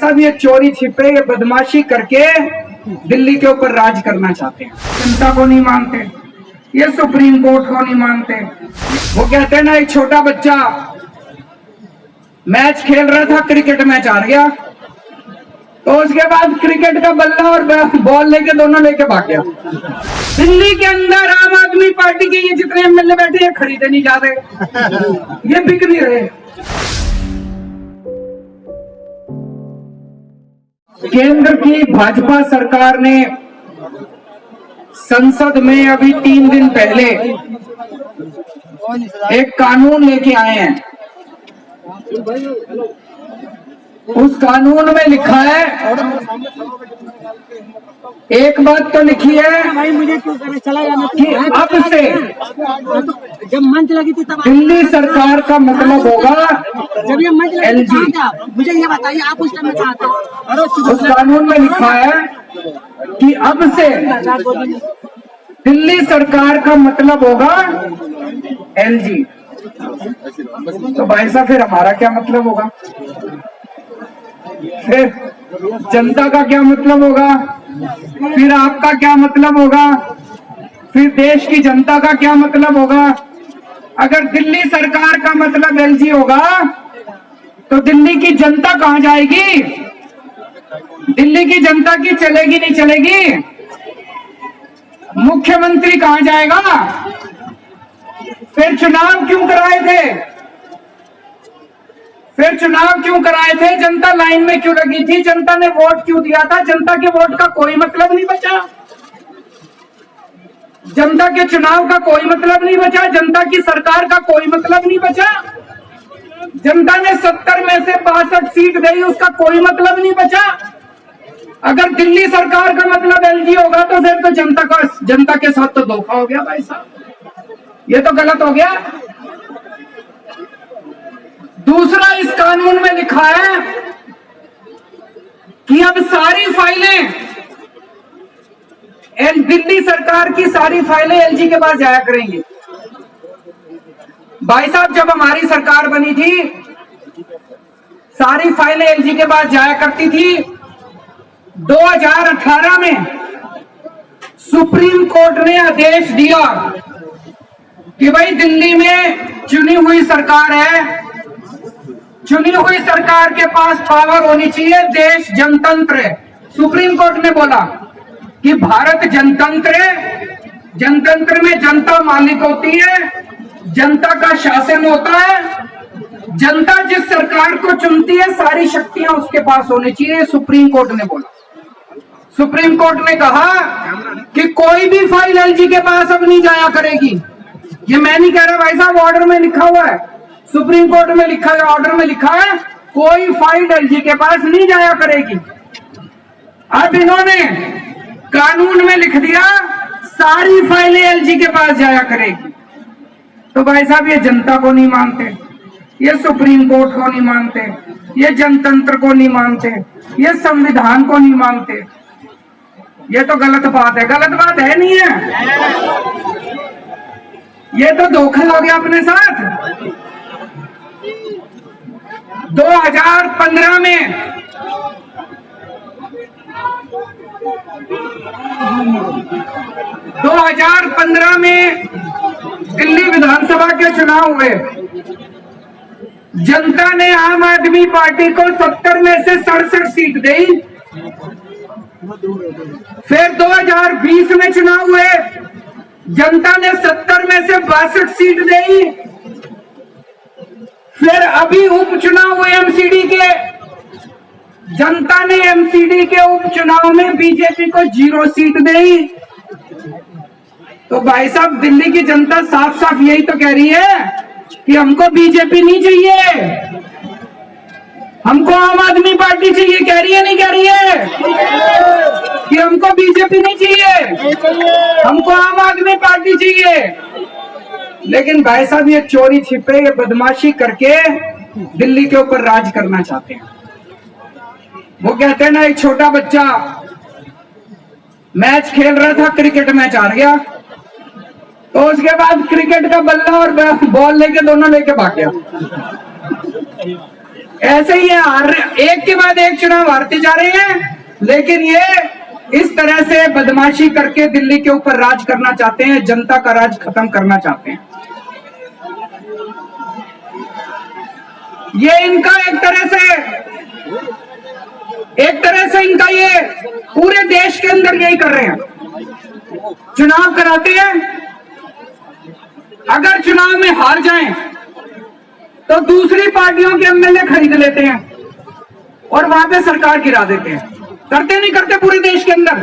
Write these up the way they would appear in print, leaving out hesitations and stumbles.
साहब ये चोरी छिपे ये बदमाशी करके दिल्ली के ऊपर राज करना चाहते हैं। जनता को नहीं मानते, ये सुप्रीम कोर्ट को नहीं मानते। वो कहते हैं ना, एक छोटा बच्चा मैच खेल रहा था, क्रिकेट मैच हार गया, तो उसके बाद क्रिकेट का बल्ला और बॉल लेके दोनों लेके भाग गया। दिल्ली के अंदर आम आदमी पार्टी के ये जितने एमएलए बैठे हैं खरीदे नहीं जा रहे, ये बिक नहीं रहे। केंद्र की भाजपा सरकार ने संसद में अभी 3 दिन पहले एक कानून लेके आए हैं। उस कानून में लिखा है, एक बात तो लिखी है मुझे क्यों करे चला जाना कि अब से जब मंच लगी थी तब दिल्ली सरकार का मतलब होगा जब ये मंच लगी एलजी। थी कहाँ थे आप? मुझे ये बताइए, आप उस टाइम में कहाँ थे? उस कानून में लिखा है कि अब से दिल्ली सरकार का मतलब होगा एलजी। तो भाई साहब फिर हमारा क्या मतलब होगा? फिर जनता का क्या मतलब होगा? फिर आपका क्या मतलब होगा? फिर देश की जनता का क्या मतलब होगा? अगर दिल्ली सरकार का मतलब एलजी होगा तो दिल्ली की जनता कहां जाएगी? दिल्ली की जनता की चलेगी नहीं चलेगी? मुख्यमंत्री कहां जाएगा? फिर चुनाव क्यों कराए थे? फिर चुनाव क्यों कराए थे? जनता लाइन में क्यों लगी थी? जनता ने वोट क्यों दिया था? जनता के वोट का कोई मतलब नहीं बचा, जनता के चुनाव का कोई मतलब नहीं बचा, जनता की सरकार का कोई मतलब नहीं बचा। जनता ने 70 में से 62 सीट दी, उसका कोई मतलब नहीं बचा। अगर दिल्ली सरकार का मतलब एलजी होगा तो फिर तो जनता के साथ तो धोखा हो गया भाई साहब, ये तो गलत हो गया। दूसरा, इस कानून में लिखा है कि अब सारी फाइलें दिल्ली सरकार की सारी फाइलें एलजी के पास जाया करेंगी। भाई साहब, जब हमारी सरकार बनी थी सारी फाइलें एलजी के पास जाया करती थी। 2018 में सुप्रीम कोर्ट ने आदेश दिया कि भाई दिल्ली में चुनी हुई सरकार है, चुनी हुई सरकार के पास पावर होनी चाहिए, देश जनतंत्र है। सुप्रीम कोर्ट ने बोला कि भारत जनतंत्र है, जनतंत्र में जनता मालिक होती है, जनता का शासन होता है, जनता जिस सरकार को चुनती है सारी शक्तियां उसके पास होनी चाहिए, सुप्रीम कोर्ट ने बोला। सुप्रीम कोर्ट ने कहा कि कोई भी फाइल एलजी के पास अब नहीं जाया करेगी। ये मैं नहीं कह रहा भाई साहब, ऑर्डर में लिखा हुआ है, सुप्रीम कोर्ट में लिखा है, ऑर्डर में लिखा है कोई फाइल एलजी के पास नहीं जाया करेगी। अब इन्होंने कानून में लिख दिया सारी फाइलें एलजी के पास जाया करेगी। तो भाई साहब ये जनता को नहीं मानते, ये सुप्रीम कोर्ट को नहीं मानते, ये जनतंत्र को नहीं मानते, ये संविधान को नहीं मानते। ये तो गलत बात है। गलत बात है नहीं है, ये तो धोखा हो गया अपने साथ। 2015 में दिल्ली विधानसभा के चुनाव हुए। जनता ने आम आदमी पार्टी को 70 में से 67 सीट दी। फिर 2020 में चुनाव हुए, जनता ने 70 में से 62 सीट दी। फिर अभी उपचुनाव हुए एमसीडी के, जनता ने एमसीडी के उपचुनाव में बीजेपी को 0 सीट दी। तो भाई साहब दिल्ली की जनता साफ साफ यही तो कह रही है कि हमको बीजेपी नहीं चाहिए, हमको आम आदमी पार्टी चाहिए। कह रही है नहीं कह रही है कि हमको बीजेपी नहीं चाहिए, हमको आम आदमी पार्टी चाहिए। लेकिन भाई साहब ये चोरी छिपे ये बदमाशी करके दिल्ली के ऊपर राज करना चाहते हैं। वो कहते हैं ना, एक छोटा बच्चा मैच खेल रहा था, क्रिकेट मैच हार गया, तो उसके बाद क्रिकेट का बल्ला और बॉल लेके दोनों लेके भाग गया। ऐसे ही एक के बाद एक चुनाव हारते जा रहे हैं, लेकिन ये इस तरह से बदमाशी करके दिल्ली के ऊपर राज करना चाहते हैं, जनता का राज खत्म करना चाहते हैं। ये इनका एक तरह से इनका ये पूरे देश के अंदर यही कर रहे हैं। चुनाव कराते हैं, अगर चुनाव में हार जाएं तो दूसरी पार्टियों के एमएलए खरीद लेते हैं और वहां पे सरकार गिरा देते हैं। करते नहीं करते पूरे देश के अंदर?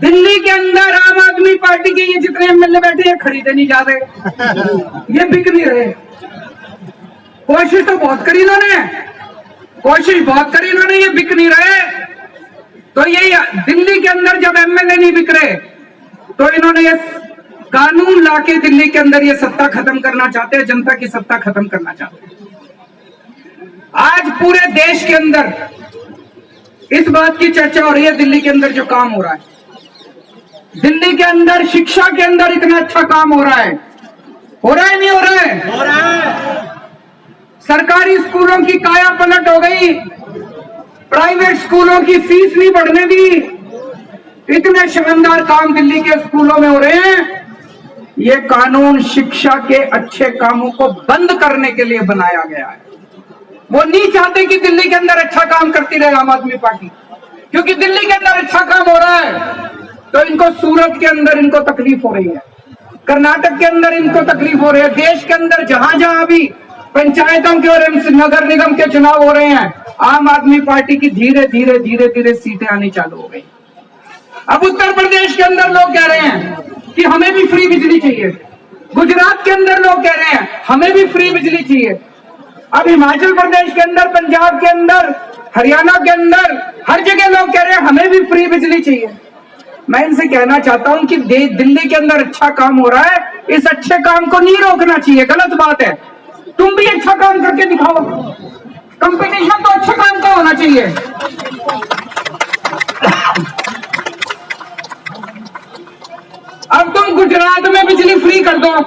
दिल्ली के अंदर आम आदमी पार्टी के ये जितने एमएलए बैठे हैं खरीदे नहीं जा रहे, ये बिक नहीं रहे। कोशिश तो बहुत करी इन्होंने, ये बिक नहीं रहे। तो ये दिल्ली के अंदर जब एमएलए नहीं बिक रहे तो इन्होंने ये कानून लाके दिल्ली के अंदर ये सत्ता खत्म करना चाहते हैं, जनता की सत्ता खत्म करना चाहते हैं। आज पूरे देश के अंदर इस बात की चर्चा हो रही है, दिल्ली के अंदर जो काम हो रहा है, दिल्ली के अंदर शिक्षा के अंदर इतना अच्छा काम हो रहा है नहीं हो रहा है? सरकारी स्कूलों की काया पलट हो गई, प्राइवेट स्कूलों की फीस नहीं बढ़ने दी। इतने शानदार काम दिल्ली के स्कूलों में हो रहे हैं। ये कानून शिक्षा के अच्छे कामों को बंद करने के लिए बनाया गया है। वो नहीं चाहते कि दिल्ली के अंदर अच्छा काम करती रहे आम आदमी पार्टी, क्योंकि दिल्ली के अंदर अच्छा काम हो रहा है तो इनको सूरत के अंदर इनको तकलीफ हो रही है, कर्नाटक के अंदर इनको तकलीफ हो रही है। देश के अंदर जहां जहां भी पंचायतों के और नगर निगम के चुनाव हो रहे हैं, आम आदमी पार्टी की धीरे धीरे सीटें आनी चालू हो गई। अब उत्तर प्रदेश के अंदर लोग कह रहे हैं कि हमें भी फ्री बिजली चाहिए, गुजरात के अंदर लोग कह रहे हैं हमें भी फ्री बिजली चाहिए। अब हिमाचल प्रदेश के अंदर, पंजाब के अंदर, हरियाणा के अंदर हर जगह लोग कह रहे हैं हमें भी फ्री बिजली चाहिए। मैं इनसे कहना चाहता हूं कि दिल्ली के अंदर अच्छा काम हो रहा है, इस अच्छे काम को नहीं रोकना चाहिए, गलत बात है। तुम भी अच्छा काम करके दिखाओ, कंपटीशन तो अच्छे काम का होना चाहिए। अब तुम गुजरात में बिजली फ्री कर दो,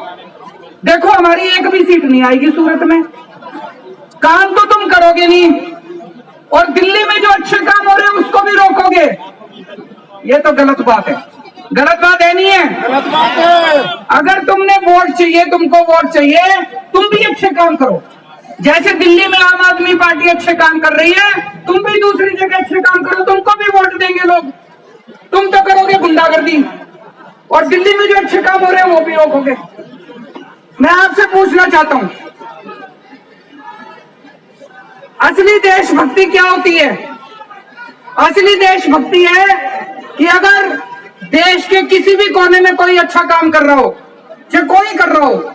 देखो हमारी एक भी सीट नहीं आएगी सूरत में, काम तो तुम करोगे नहीं, और दिल्ली में जो अच्छे काम हो रहे हैं उसको भी रोकोगे। ये तो गलत बात है, गलत बात है नहीं है? गलत बात है। अगर तुमने वोट चाहिए, तुमको वोट चाहिए, तुम भी अच्छे काम करो। जैसे दिल्ली में आम आदमी पार्टी अच्छे काम कर रही है, तुम भी दूसरी जगह अच्छे काम करो, तुमको भी वोट देंगे लोग। तुम तो करोगे गुंडागर्दी, और दिल्ली में जो अच्छे काम हो रहे हैं वो भी रोकोगे। मैं आपसे पूछना चाहता हूं, असली देशभक्ति क्या होती है? असली देशभक्ति है कि अगर देश के किसी भी कोने में कोई अच्छा काम कर रहा हो, चाहे कोई कर रहा हो,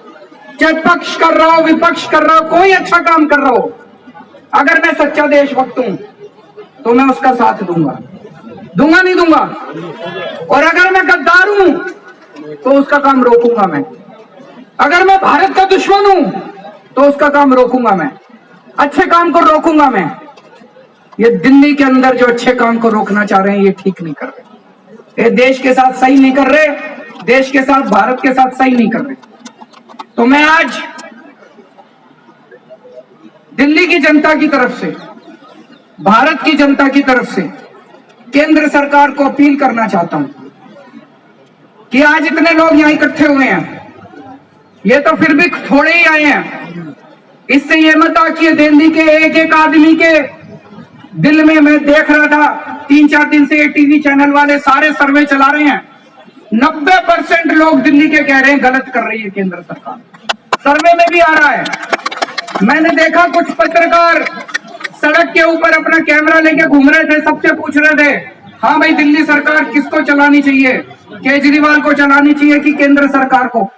चाहे पक्ष कर रहा हो, विपक्ष कर रहा हो, कोई अच्छा काम कर रहा हो, अगर मैं सच्चा देशभक्त हूं तो मैं उसका साथ दूंगा नहीं दूंगा। और अगर मैं गद्दार हूं तो उसका काम रोकूंगा मैं। अगर मैं भारत का दुश्मन हूं तो उसका काम रोकूंगा मैं, अच्छे काम को रोकूंगा मैं। ये दिल्ली के अंदर जो अच्छे काम को रोकना चाह रहे हैं ये ठीक नहीं कर रहे, ये देश के साथ सही नहीं कर रहे, देश के साथ, भारत के साथ सही नहीं कर रहे। तो मैं आज दिल्ली की जनता की तरफ से, भारत की जनता की तरफ से केंद्र सरकार को अपील करना चाहता हूं कि आज इतने लोग यहां इकट्ठे हुए हैं, ये तो फिर भी थोड़े ही आए हैं। इससे ये मत आकिए दिल्ली के एक एक आदमी के दिल में, मैं देख रहा था 3-4 दिन से ये टीवी चैनल वाले सारे सर्वे चला रहे हैं, 90% लोग दिल्ली के कह रहे हैं गलत कर रही है केंद्र सरकार। सर्वे में भी आ रहा है। मैंने देखा कुछ पत्रकार सड़क के ऊपर अपना कैमरा लेके घूम रहे थे, सबसे पूछ रहे थे हाँ भाई दिल्ली सरकार किसको चलानी चाहिए, केजरीवाल को चलानी चाहिए कि केंद्र सरकार को?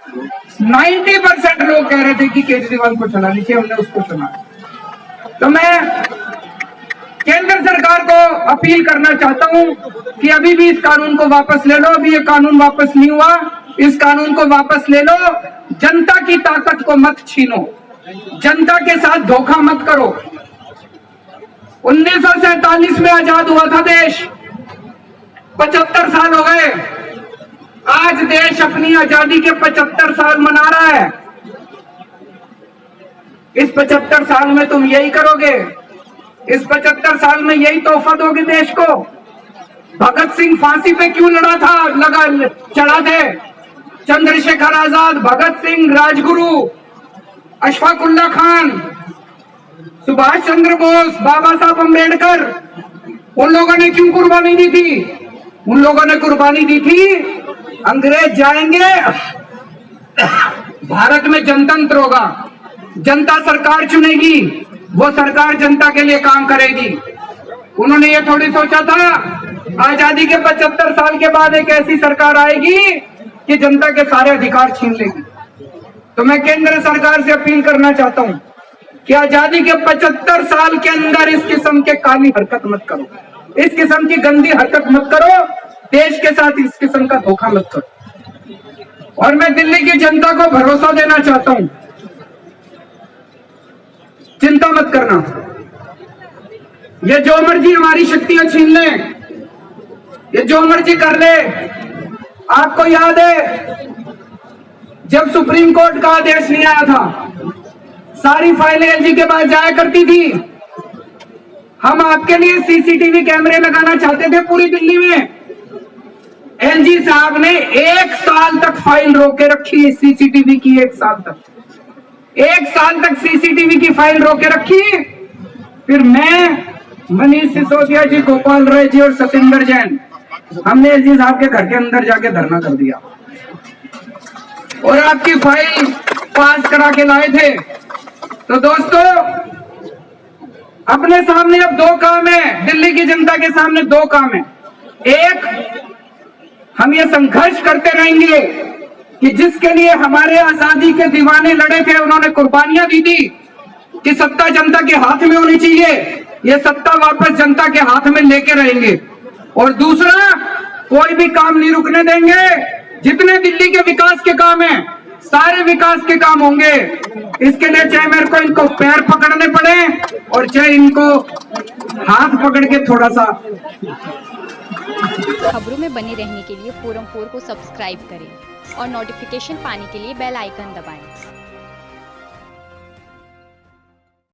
90% लोग कह रहे थे कि केजरीवाल को चलानी चाहिए, हमने उसको चुना। तो मैं केंद्र सरकार को अपील करना चाहता हूं कि अभी भी इस कानून को वापस ले लो। अभी ये कानून वापस नहीं हुआ, इस कानून को वापस ले लो। जनता की ताकत को मत छीनो, जनता के साथ धोखा मत करो। 1947 में आजाद हुआ था देश, 75 साल हो गए। आज देश अपनी आजादी के 75 साल मना रहा है। इस 75 साल में तुम यही करोगे? इस 75 साल में यही तोहफा दोगे देश को? भगत सिंह फांसी पे क्यों चढ़ा थे? चंद्रशेखर आजाद, भगत सिंह, राजगुरु, अशफाकुल्ला खान, सुभाष चंद्र बोस, बाबा साहब अम्बेडकर, उन लोगों ने क्यों कुर्बानी दी थी? उन लोगों ने कुर्बानी दी थी, अंग्रेज जाएंगे, भारत में जनतंत्र होगा, जनता सरकार चुनेगी, वो सरकार जनता के लिए काम करेगी। उन्होंने ये थोड़ी सोचा था आजादी के 75 साल के बाद एक ऐसी सरकार आएगी कि जनता के सारे अधिकार छीन लेगी। तो मैं केंद्र सरकार से अपील करना चाहता हूं कि आजादी के 75 साल के अंदर इस किस्म के काली हरकत मत करो, इस किस्म की गंदी हरकत मत करो, देश के साथ इस किस्म का धोखा मत करो। और मैं दिल्ली की जनता को भरोसा देना चाहता हूं, चिंता मत करना, ये जो मर्जी हमारी शक्तियां छीन ले, ये जो मर्जी कर ले। आपको याद है जब सुप्रीम कोर्ट का आदेश नहीं आया था, सारी फाइलें एलजी के पास जाया करती थी। हम आपके लिए सीसीटीवी कैमरे लगाना चाहते थे पूरी दिल्ली में। एलजी साहब ने 1 साल तक फाइल रोके रखी है सीसीटीवी की, 1 साल तक सीसीटीवी की फाइल रोके रखी। फिर मैं, मनीष सिसोदिया जी, गोपाल राय जी और सतेंद्र जैन, हमने एलजी साहब के घर के अंदर जाके धरना कर दिया और आपकी फाइल पास करा के लाए थे। तो दोस्तों, अपने सामने अब 2 काम है, दिल्ली की जनता के सामने 2 काम है। एक, हम ये संघर्ष करते रहेंगे कि जिसके लिए हमारे आजादी के दीवाने लड़े थे, उन्होंने कुर्बानियां दी थी कि सत्ता जनता के हाथ में होनी चाहिए, ये सत्ता वापस जनता के हाथ में लेके रहेंगे। और दूसरा, कोई भी काम नहीं रुकने देंगे, जितने दिल्ली के विकास के काम हैं, सारे विकास के काम होंगे। इसके लिए चाहे मेरे को इनको पैर पकड़ने पड़े और चाहे इनको हाथ पकड़ के थोड़ा सा। खबरों में बने रहने के लिए फोरम 4 को सब्सक्राइब करें और नोटिफिकेशन पाने के लिए बेल आइकन दबाएं।